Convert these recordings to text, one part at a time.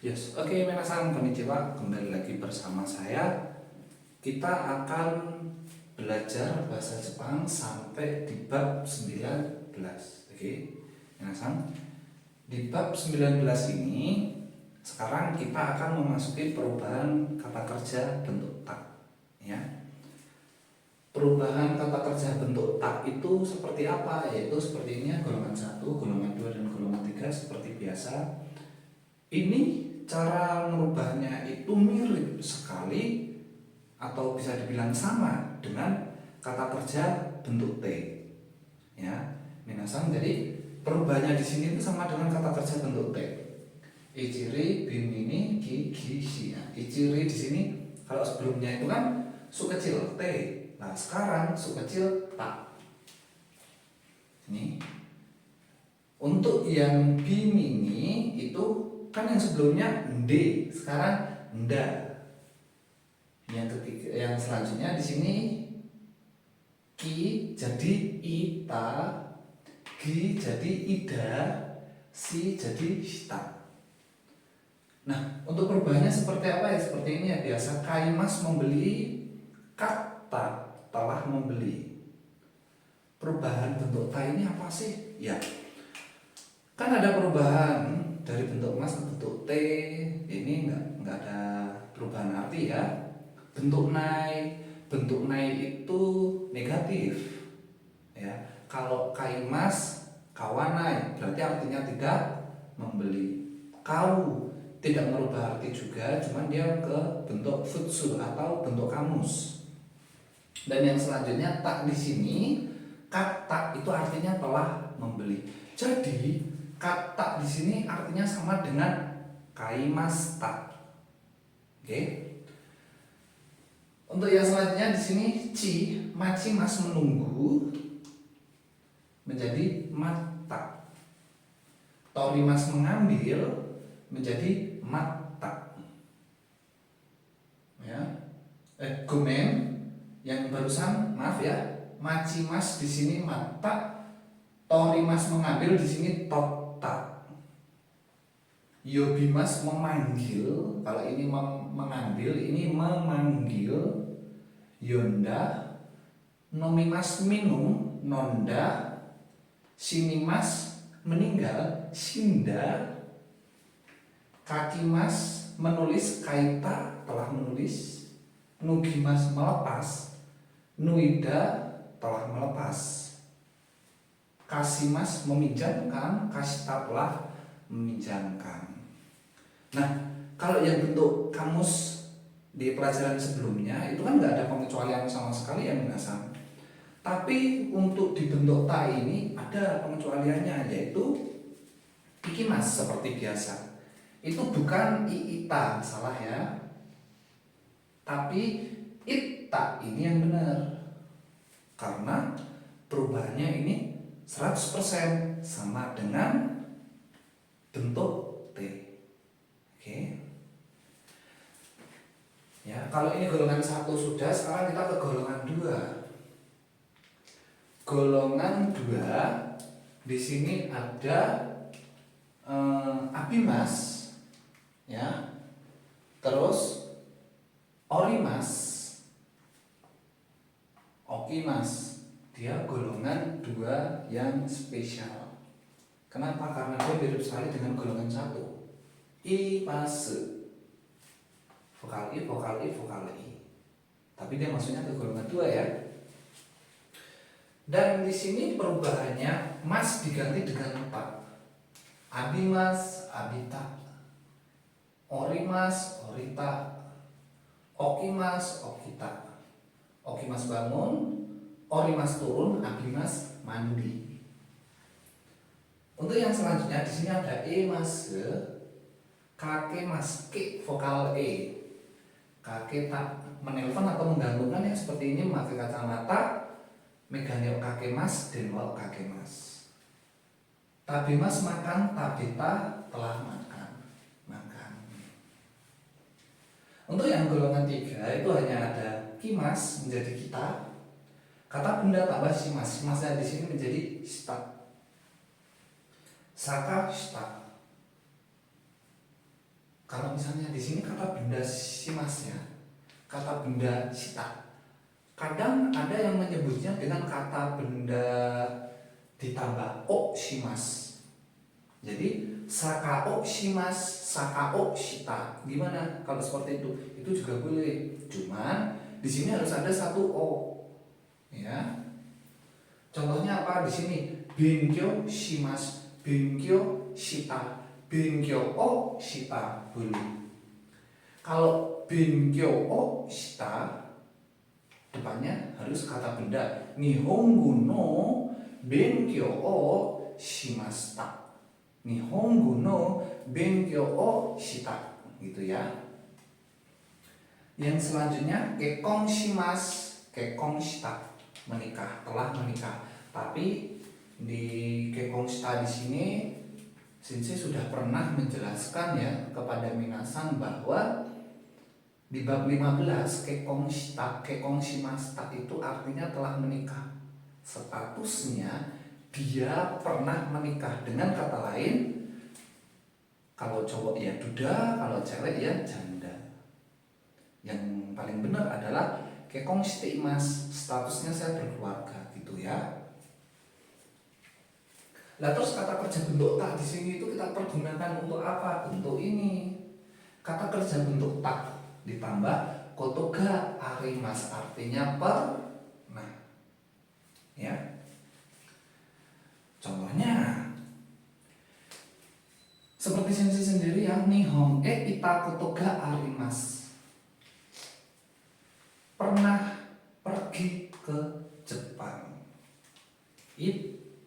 Yes, oke, minasan konnichiwa, kembali lagi bersama saya. Kita akan belajar bahasa Jepang sampai di bab 19. Oke, minasan. Di bab 19 ini, sekarang kita akan memasuki perubahan kata kerja bentuk tak. Ya. Perubahan kata kerja bentuk tak itu seperti apa? Yaitu seperti ini, golongan 1, golongan 2, dan golongan 3 seperti biasa. Ini cara merubahnya itu mirip sekali atau bisa dibilang sama dengan kata kerja bentuk T. Ya, minasan. Jadi perubahannya di sini itu sama dengan kata kerja bentuk T. Ichiri, bimini, ki, gishi. Nah, ichiri di sini kalau sebelumnya itu kan su kecil T. Nah, sekarang su kecil ta. Ini. Untuk yang bimini itu kan yang sebelumnya d, sekarang nda. Yang ketiga, yang selanjutnya di sini ki jadi ita, gi jadi ida, si jadi shita. Nah, untuk perubahannya seperti apa ya? Seperti ini ya, biasa kaimas membeli, kata telah membeli. Perubahan bentuk ta ini apa sih? Ya, kan ada perubahan dari bentuk mas ke bentuk T. Ini nggak ada perubahan arti ya. Bentuk nai itu negatif ya. Kalau kaimas kawanai berarti artinya tidak membeli. Kau tidak merubah arti juga, cuman dia ke bentuk futsu atau bentuk kamus. Dan yang selanjutnya tak di sini, kata itu artinya telah membeli. Jadi kata di sini artinya sama dengan kaimasta. Oke. Untuk yang selanjutnya di sini ci, maci mas menunggu menjadi mata. Torimas mengambil menjadi mata. Ya. Gomen yang barusan, maaf ya. Maci mas di sini mata. Torimas mengambil di sini tota. Yobimas memanggil, kalau ini mengambil, ini memanggil. Yonda. Nomimas minum, nonda. Sinimas meninggal, shinda. Kakimas menulis, kaita telah menulis. Nugimas melepas, nuida telah melepas. Kasimas meminjamkan, kasita telah meminjamkan. Nah, kalau yang bentuk kamus di pelajaran sebelumnya itu kan nggak ada pengecualian sama sekali ya minasan. Tapi untuk di bentuk ta ini ada pengecualiannya, yaitu ikimas seperti biasa. Itu bukan iita, salah ya. Tapi ita ini yang benar. Karena perubahannya ini 100% sama dengan bentuk T. Oke. Ya, kalau ini golongan 1 sudah, sekarang kita ke golongan 2. Golongan 2 di sini ada abimas ya. Terus orimas, okimas. Dia golongan 2 yang spesial. Kenapa? Karena dia mirip sekali dengan golongan 1. Ipase. Vokal I, vokal I, vokal I. Tapi dia maksudnya ke golongan 2 ya. Dan di sini perubahannya mas diganti dengan ta. Abimas, abita. Orimas, orita. Okimas, okita. Okimas bangun, orimas turun, abimas mandi. Untuk yang selanjutnya di sini ada mas, kake mas, ke vokal E. Kake tak menelpon atau menggantungkan yang seperti ini memakai kacamata. Meganeo kake mas, denwal kake mas. Tabimas makan, tabita telah makan. Untuk yang golongan 3 itu hanya ada kimas menjadi kita. Kata bunda tambah simas, simasnya di sini menjadi shita. Saka shita. Kalau misalnya di sini kata benda shimas ya, kata benda shita. Kadang ada yang menyebutnya dengan kata benda ditambah o shimas. Jadi sakao shimas, sakao shita. Gimana kalau seperti itu? Itu juga boleh. Cuman di sini harus ada satu o. Ya. Contohnya apa di sini? Benkyo shimas, benkyo shita, benkyo o shita boleh. Kalau benkyo o shita depannya harus kata benda. Nihongo no benkyo o shimashita. Nihongo no benkyo o shita. Gitu ya. Yang selanjutnya kekong shimas, kekong shita. Menikah, telah menikah. Tapi di kekong shita di sini Sensei sudah pernah menjelaskan ya kepada minasan bahwa di bab 15 kekong shimashita itu artinya telah menikah. Statusnya dia pernah menikah. Dengan kata lain, kalau cowok ya duda, kalau cewek ya janda. Yang paling benar adalah kekong shiteimasu, statusnya saya berkeluarga gitu ya. Nah terus kata kerja bentuk tak di sini itu kita pergunakan untuk apa? Untuk ini. Kata kerja bentuk tak ditambah kotoga arimas artinya pernah. Ya. Contohnya seperti sensei sendiri ya, nihon ita kotoga arimas. Pernah pergi ke Jepang.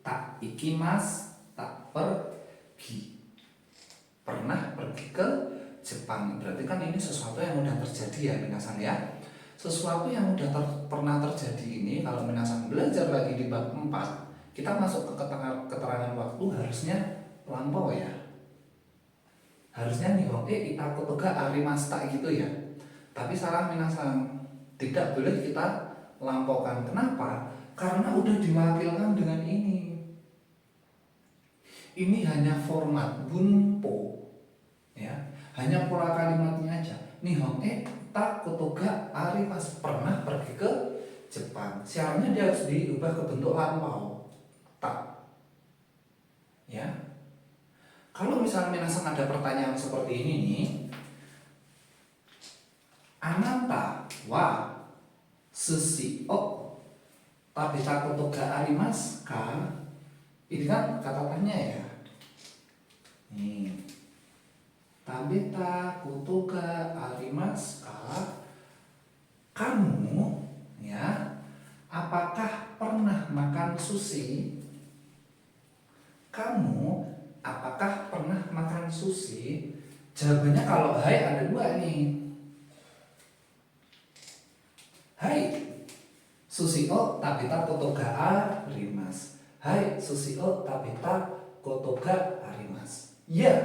Tak ikimas, tak pergi. Pernah pergi ke Jepang. Berarti kan ini sesuatu yang sudah terjadi ya minasan ya. Sesuatu yang sudah pernah terjadi ini kalau minasan belajar lagi di bab 4, kita masuk ke keterangan waktu harusnya lampau ya. Harusnya nihon ita kotoga arimashita gitu ya. Tapi salah minasan. Tidak boleh kita lampaukan. Kenapa? Karena udah diwakilkan dengan ini. Ini hanya format bunpo, ya, hanya pola kalimatnya aja. Nihon ta kotoga arimasu, pernah pergi ke Jepang. Syaratnya dia harus diubah ke bentuk lampau, tak, ya. Kalau misalnya minasan ada pertanyaan seperti ini nih, anata wa sushi o tabeta kotoga arimasu ka? Ini kan kata tanya ya. Nih. Tabeta kotoga arimasu ka? Kamu ya, apakah pernah makan sushi? Kamu apakah pernah makan sushi? Jawabannya kalau hai ada dua nih. Hai sushi o tabeta kotoga arimasu. Hai sushi o tabeta kotoga arimasu. Ya,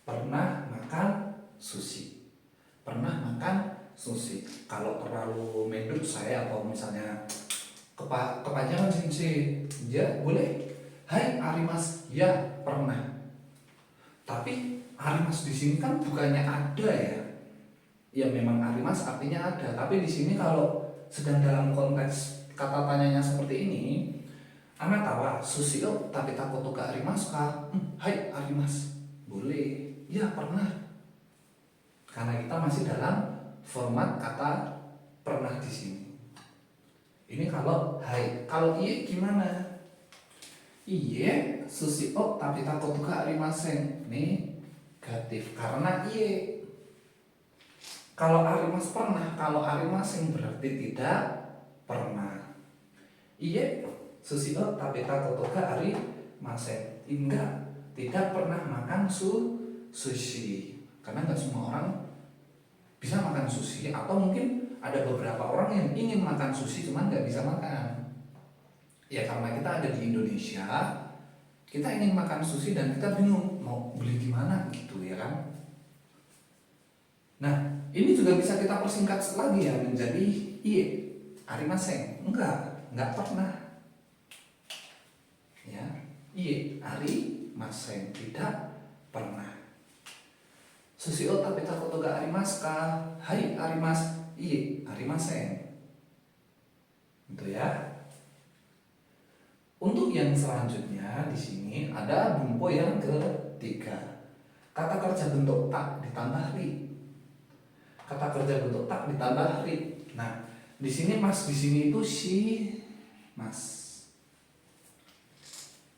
pernah makan sushi. Pernah makan sushi. Kalau terlalu medut saya atau misalnya kepanjangan sih, ya boleh. Hai arimasu, ya pernah. Tapi arimasu di sini kan bukannya ada ya. Ya memang arimasu artinya ada, tapi di sini kalau sedang dalam konteks kata tanyanya seperti ini, anatawa sushi o tabeta kotoga arimasu ka? Hai arimasu. Boleh. Ya pernah. Karena kita masih dalam format kata pernah di sini. Ini kalau hai. Kalau iye gimana? Iye sushi o tabeta kotoga arimasen. Negatif karena iye. Kalau arimasu pernah, kalau arimasen berarti tidak pernah. Iye sushi o tabeta kotoga arimasen. Enggak, tidak pernah makan sushi. Karena nggak semua orang bisa makan sushi, atau mungkin ada beberapa orang yang ingin makan sushi cuman nggak bisa makan. Ya karena kita ada di Indonesia, kita ingin makan sushi dan kita bingung mau beli di mana gitu ya kan. Nah ini juga bisa kita persingkat lagi ya menjadi iye arimasen. Enggak pernah. Ya, iye arimasen, tidak pernah. Susio tapi takut ga arimasu ka? Hai arimasu. Iya, arimasen. Gitu ya. Untuk yang selanjutnya di sini ada bunpo yang ketiga. Kata kerja bentuk tak ditambah ri. Kata kerja bentuk tak ditambah ri. Nah, di sini mas di sini itu si mas.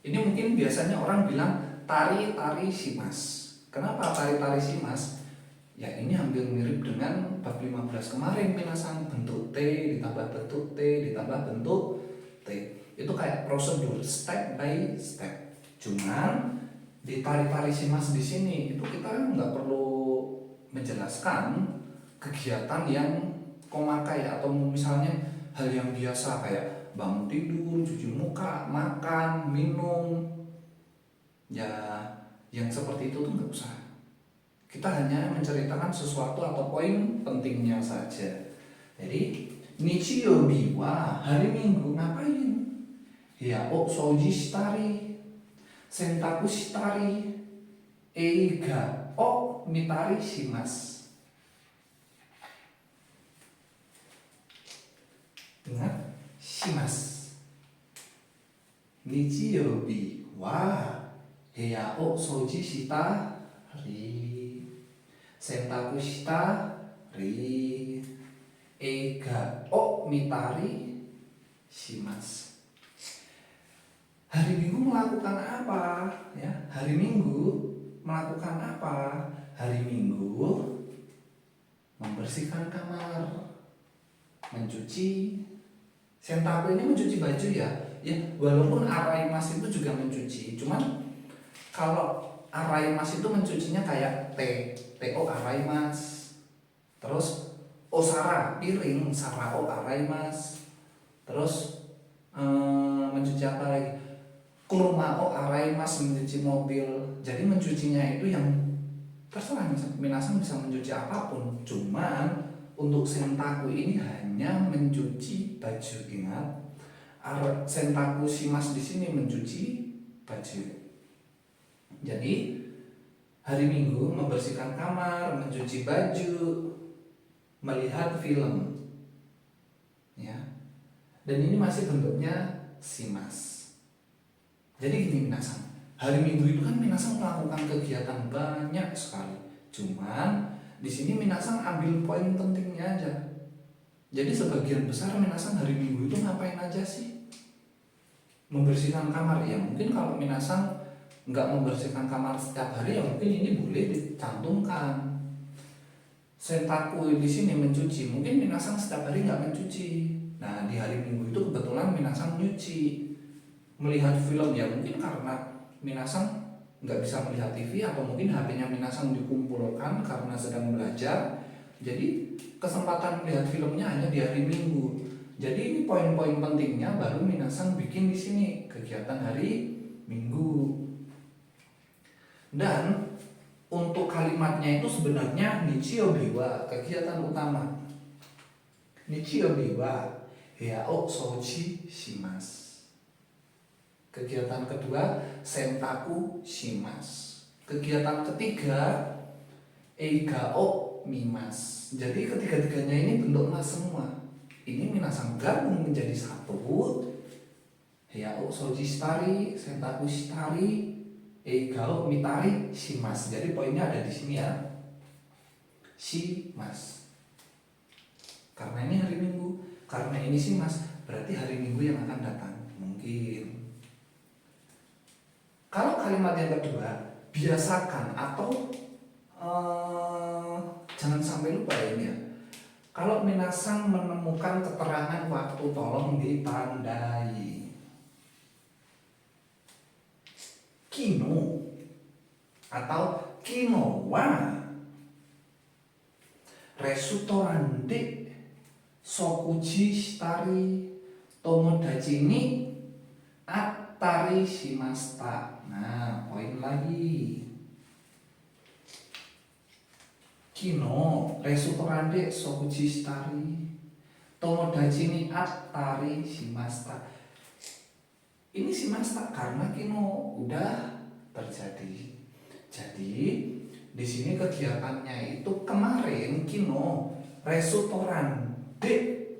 Ini mungkin biasanya orang bilang tari-tari si mas. Kenapa tari-tari si mas? Ya ini hampir mirip dengan bab 15 kemarin minasan, bentuk T ditambah bentuk T ditambah bentuk T. Itu kayak prosedur step by step. Cuman di tari-tari si mas di sini itu kita nggak perlu menjelaskan kegiatan yang komakai atau misalnya hal yang biasa kayak bangun tidur, cuci muka, makan, minum, ya yang seperti itu tuh nggak usah. Kita hanya menceritakan sesuatu atau poin pentingnya saja. Jadi Nichiyobi wa hari Minggu ngapain? Ya soji shitari, sentaku shitari, eiga mitari shimasu. Ingat, shimasu. Nichiyobi wa heya o soji shitari, sentaku shitari, eiga o mitari shimasu. Hari Minggu melakukan apa? Ya, hari Minggu melakukan apa? Hari Minggu membersihkan kamar, mencuci. Sentaku ini mencuci baju ya. Ya, walaupun araimas itu juga mencuci, cuman kalau araimas itu mencucinya kayak TO araimas. Terus osara piring, sarao araimas. Terus mencuci apa lagi? Kurmao araimas, mencuci mobil. Jadi mencucinya itu yang terserah, minasan bisa mencuci apapun. Cuman untuk sentaku ini hanya mencuci baju. Ingat, sentaku shimasu di sini mencuci baju. Jadi hari Minggu membersihkan kamar, mencuci baju, melihat film. Ya. Dan ini masih bentuknya shimasu. Jadi gini minasan, hari Minggu itu kan minasan melakukan kegiatan banyak sekali. Cuman di sini minasan ambil poin pentingnya aja. Jadi sebagian besar minasan hari Minggu itu ngapain aja sih? Membersihkan kamar ya. Mungkin kalau minasan nggak membersihkan kamar setiap hari ya mungkin ini boleh dicantumkan. Sentaku di sini mencuci, mungkin minasan setiap hari nggak mencuci. Nah di hari Minggu itu kebetulan minasan nyuci. Melihat film ya mungkin karena minasan nggak bisa melihat TV atau mungkin HP-nya minasan dikumpulkan karena sedang belajar. Jadi kesempatan melihat filmnya hanya di hari Minggu. Jadi ini poin-poin pentingnya baru minasan bikin di sini kegiatan hari Minggu. Dan untuk kalimatnya itu sebenarnya Nichiyobi wa kegiatan utama. Nichiyobi wa heya o souchi shimasu. Kegiatan kedua sentaku shimasu. Kegiatan ketiga eiga o mimasu. Jadi ketiga-tiganya ini bentuk mas semua. Ini minasan gabung menjadi satu. Heya o souchi shitari, sentaku shitari, eiga o mitari shimasu. Jadi poinnya ada di sini ya. Shimasu. Karena ini hari Minggu, karena ini shimasu, berarti hari Minggu yang akan datang. Mungkin. Kalau kalimat yang kedua, biasakan atau jangan sampai lupa ya ini ya. Kalau minasan menemukan keterangan waktu, tolong ditandai. Kino atau kinowa resutorande sokuji shitari tomodachi ni attari shimashita. Nah, poin lagi. Kino resutorande sokuji shitari tomodachi ni attari shimashita. Ini shimashita karena kino udah terjadi. Jadi di sini kegiatannya itu kemarin kino restoran de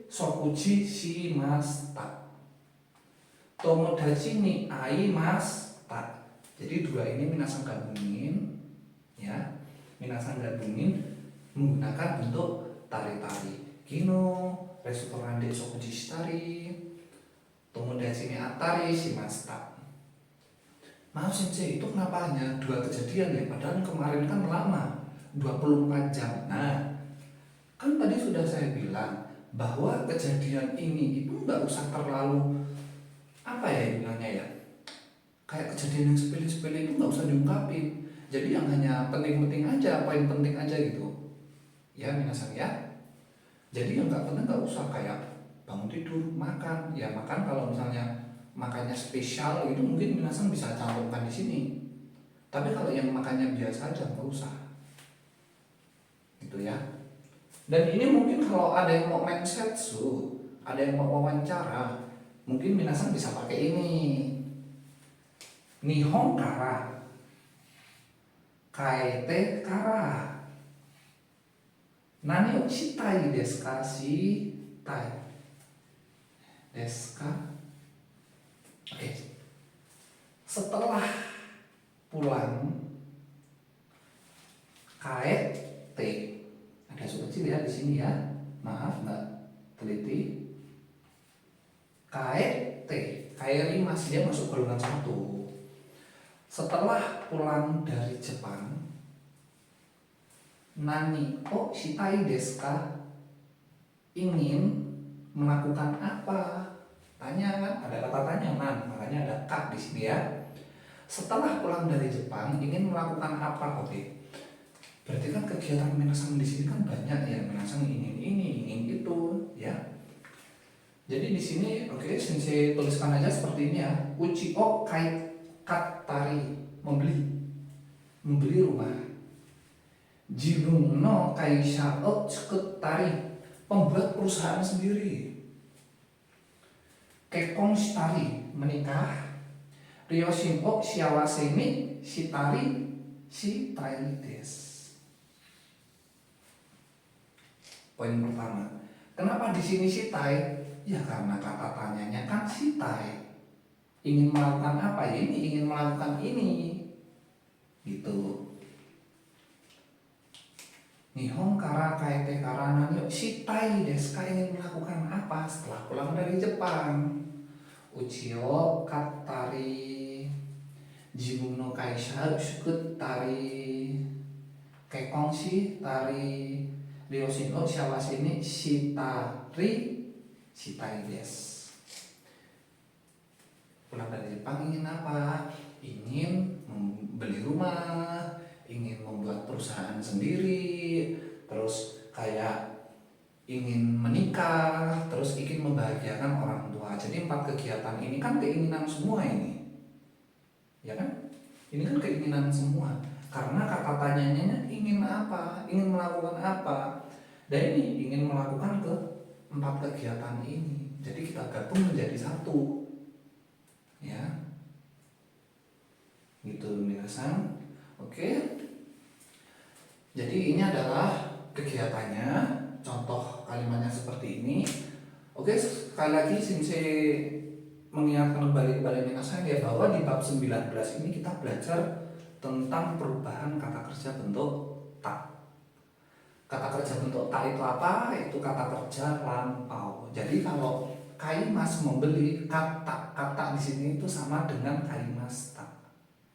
sokuji shimashita. Tomodachi ni aimashita. Jadi dua ini minasan gabungin, ya. Minasan gabungin menggunakan bentuk tari-tari. Kino restoran de sokuji shitari. Tomodachi ni atari shimashita. Maaf sensei, itu kenapa hanya dua kejadian ya? Padahal kemarin kan lama, 24 jam. Nah, kan tadi sudah saya bilang bahwa kejadian ini itu nggak usah terlalu apa ya bilangnya ya, kayak kejadian yang sepele-sepele itu nggak usah diungkapin. Jadi yang hanya penting-penting aja, poin penting aja gitu. Ya minasan ya. Jadi yang nggak penting nggak usah kayak bangun tidur, makan. Ya makan kalau misalnya makannya spesial gitu mungkin minasan bisa cantumkan di sini. Tapi kalau yang makannya biasa aja nggak usah. Gitu ya. Dan ini mungkin kalau ada yang mau main setsu, ada yang mau wawancara, mungkin minasan bisa pakai ini. Nihon kara, kaete kara. Nani o shitai desu ka? Shitai desu ka? Oke. Setelah pulang kaete, ada huruf kecil ya di sini ya. Maaf nggak teliti. Kaete, kairi masih dia masuk golongan 1. Setelah pulang dari Jepang, nani o shitai desu ka? Ingin melakukan apa? Tanya kan, ada kata tanya nan, makanya ada ka di sini ya. Setelah pulang dari Jepang, ingin melakukan apa? Oke. Berarti kan kegiatan minasan di sini kan banyak ya, minasan ingin ini, ingin itu, ya. Jadi di sini, oke, sensei tuliskan aja seperti ini ya. Uchi o kattari, membeli rumah. Jibun no kaisha o tsukuttari, pembuat perusahaan sendiri. Kekong shitari, menikah. Ryoshin o shiawase ni shitai desu. Poin pertama, kenapa di sini shitai? Ya karena kata tanyanya kan shitai. Ingin melakukan apa? Ya ini ingin melakukan ini. Gitu. Nihon kara kaete kara nani shitai desu ka, ingin melakukan apa setelah pulang dari Jepang? Uchi o kattari, jibun no kaisha tsukuttari, kekong shitari, ryoshin o shiawase ni shitai desu. Pulang dari Jepang ingin apa? Ingin membeli rumah, ingin membuat perusahaan sendiri, terus kayak ingin menikah, terus ingin membahagiakan orang tua. Jadi 4 kegiatan ini kan keinginan semua ini, ya kan? Ini kan keinginan semua. Karena kata tanyanya ingin apa, ingin melakukan apa, dan ini ingin melakukan ke 4 kegiatan ini. Jadi kita gabung menjadi satu, ya. Gitu minasan. Oke. Jadi ini adalah kegiatannya. Contoh kalimatnya seperti ini. Oke, sekali lagi sensei mengingatkan kembali kepada minasan ya bahwa di bab 19 ini kita belajar tentang perubahan kata kerja bentuk ta. Kata kerja bentuk ta itu apa? Itu kata kerja lampau. Jadi kalau kaimas membeli, kata di sini itu sama dengan kaimasta.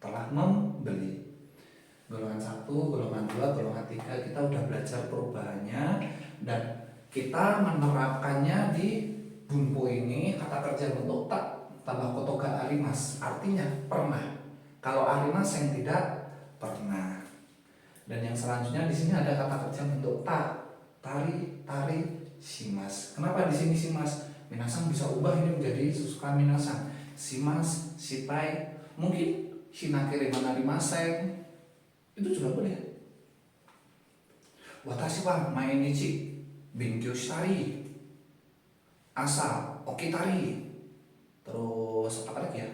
Telah membeli. Golongan 1, golongan 2, golongan 3 kita udah belajar perubahannya dan kita menerapkannya di bunpo ini. Kata kerja bentuk tak tambah kotoga arimas artinya pernah. Kalau arimas yang tidak pernah. Dan yang selanjutnya di sini ada kata kerja bentuk tak, tari, shimas. Kenapa di sini shimas? Minasan bisa ubah ini menjadi susukan minasan. Shimas, shitai, mungkin shinakere manarimasen. Itu juga boleh. Watashi wa mainichi benkyou shitari, asa okitari, terus apa lagi ya?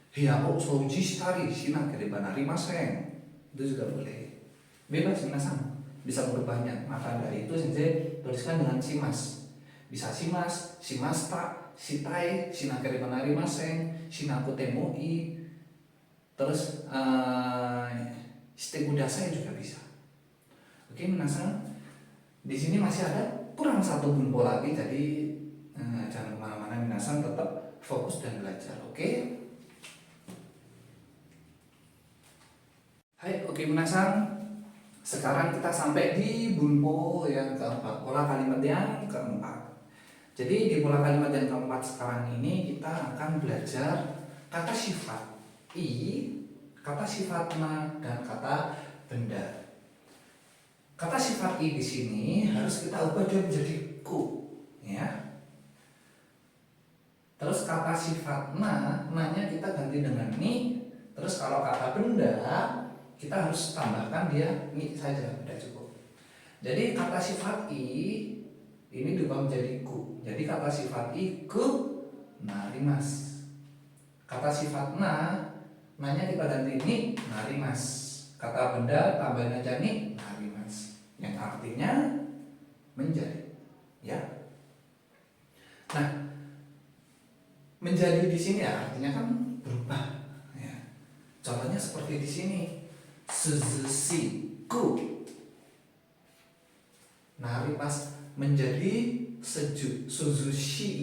Hiya o souji shitari shinakere ba narimasen. Itu juga boleh. Bebas minasan, bisa berbanyak. Maka dari itu sensei tuliskan dengan shimas. Bisa shimas, shimasta, shitai, shinakere wanarimasen, shinakutemoi, terus shite kudasai juga bisa. Oke, minasan, di sini masih ada kurang satu bunpo lagi, jadi jangan kemana-mana, minasan tetap fokus dan belajar. Oke. Hai, oke minasan. Sekarang kita sampai di bunpo yang keempat, pola kalimat yang keempat. Jadi di pola kalimat yang keempat sekarang ini kita akan belajar kata sifat i, kata sifat na, dan kata benda. Kata sifat i di sini harus kita ubah dia menjadi ku, ya. Terus kata sifat na, nanya kita ganti dengan ni. Terus kalau kata benda kita harus tambahkan dia ni saja, sudah cukup. Jadi kata sifat i ini diubah menjadi ku. Jadi kata sifat i ku narimas. Kata sifat na, nanya kita ganti ni narimas. Kata benda tambahin aja ni narimas, yang artinya menjadi, ya. Nah, menjadi di sini ya artinya kan berubah, ya. Contohnya seperti di sini. Suzushiku, narimas menjadi sejuk. Suzushi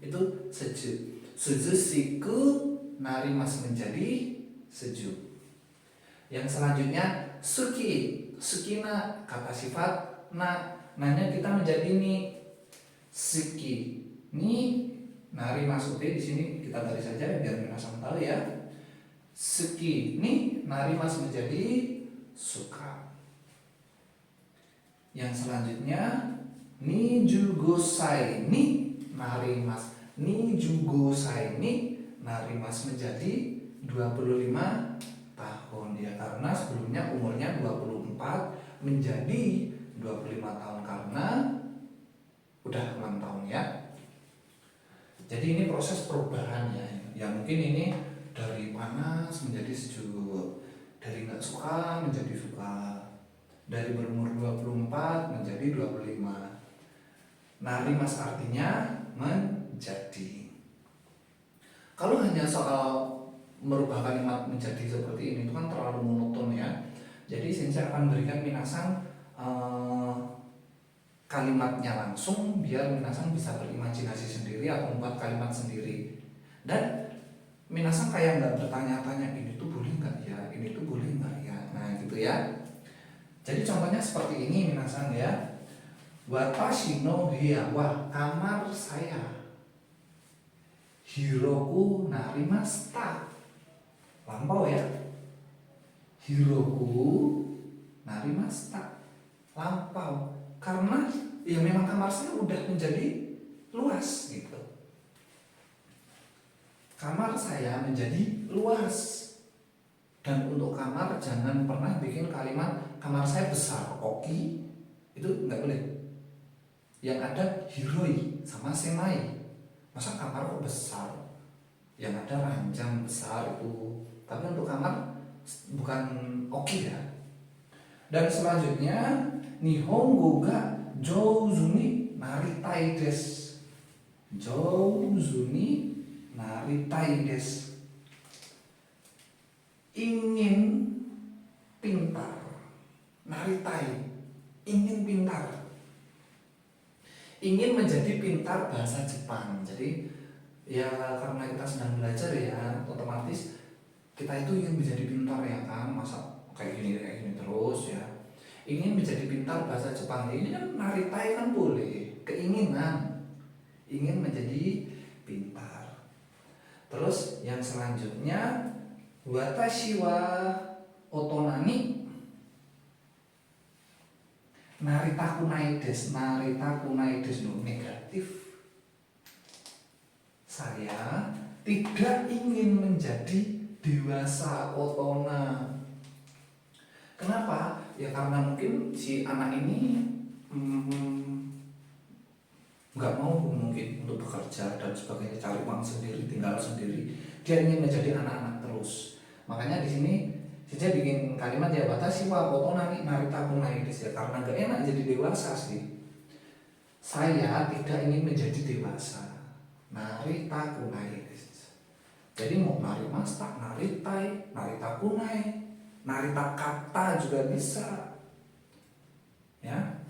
itu sejuk. Suzushiku narimas menjadi sejuk. Yang selanjutnya suki, sukina, kata sifat na, nanya kita menjadi ni. Suki ni narimas, oke, di sini kita garis saja biar minasan tahu ya. Suki ni narimas menjadi suka. Yang selanjutnya ni jugosai ni narimas. Ni jugosai ni narimas menjadi 25 tahun, ya, karena sebelumnya umurnya 24 menjadi 25 tahun karena udah 6 tahun, ya. Jadi ini proses perubahan, ya mungkin ini dari panas menjadi sejuk, dari nggak suka menjadi suka, dari berumur 24 menjadi 25. Narimas artinya menjadi. Kalau hanya soal merubah kalimat menjadi seperti ini itu kan terlalu monoton, ya. Jadi saya akan berikan minasan kalimatnya langsung biar minasan bisa berimajinasi sendiri atau membuat kalimat sendiri. Dan minasan kayak nggak bertanya-tanya ini tuh boleh nggak ya, ini tuh boleh nggak ya, nah gitu ya. Jadi contohnya seperti ini minasan, ya. Watashi no hiya, wah kamar saya. Hiroku narimashita, lampau, ya. Hiroku narimashita, lampau, karena ya memang kamar saya udah menjadi luas gitu. Kamar saya menjadi luas. Dan untuk kamar jangan pernah bikin kalimat kamar saya besar, oki, itu nggak boleh. Yang ada hiroi sama semai. Masa kamar kok besar? Yang ada ranjang besar itu. Tapi untuk kamar bukan oki, ya. Dan selanjutnya Nihongo ga jouzu ni naritai desu. Jouzu ni naritai desu, ingin pintar. Naritai, ingin pintar. Ingin menjadi pintar bahasa Jepang. Jadi ya karena kita sedang belajar, ya, otomatis kita itu ingin menjadi pintar, ya kan. Masa kayak gini terus, ya. Ingin menjadi pintar bahasa Jepang, ini kan naritai kan boleh, keinginan, ingin menjadi pintar. Terus yang selanjutnya watashi wa otonani naritaku nai desu. Naritaku nai desu, negatif. Saya tidak ingin menjadi dewasa otona. Kenapa? Ya karena mungkin si anak ini nggak mau mungkin untuk bekerja dan sebagainya, cari uang sendiri, tinggal sendiri. Dia ingin menjadi anak-anak terus. Makanya di sini Saya bikin kalimat ya watashi wa otonani narita kunai desu ya, karena gak enak jadi dewasa sih. Saya tidak ingin menjadi dewasa. Narita kunai desu. Jadi mau narimasta, naritai, narita kunai, narita kata juga bisa. Ya.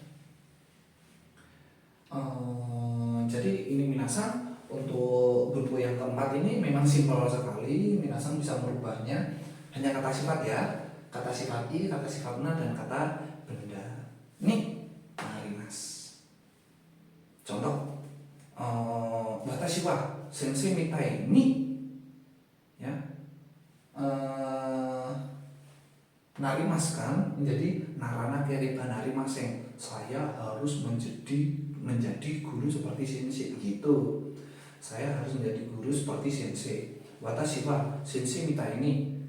Jadi ini minasan untuk bunpo yang keempat ini memang simpel sekali. Minasan bisa merubahnya hanya kata sifat ya, kata sifat i, kata sifat na, dan kata benda. Nih, narimas. Contoh, watashi wa sensei mitai ni, ya, narimas kan menjadi narana keriba narimaseng. Saya harus menjadi guru seperti sensei begitu. Saya harus menjadi guru seperti sensei. Watashi wa sensei mitai ni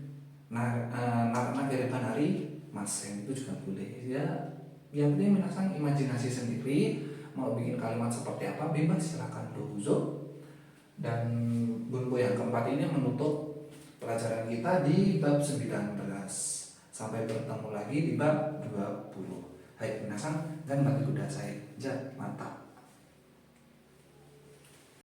narana keriba narimaseng itu juga boleh ya. Yang penting minasan imajinasi sendiri, mau bikin kalimat seperti apa bebas, silakan dozo. Dan bunpo yang keempat ini menutup pelajaran kita di bab 19. Sampai bertemu lagi di bab 20. Hai minasan, dan bagi kuda saya. Ja, mantap.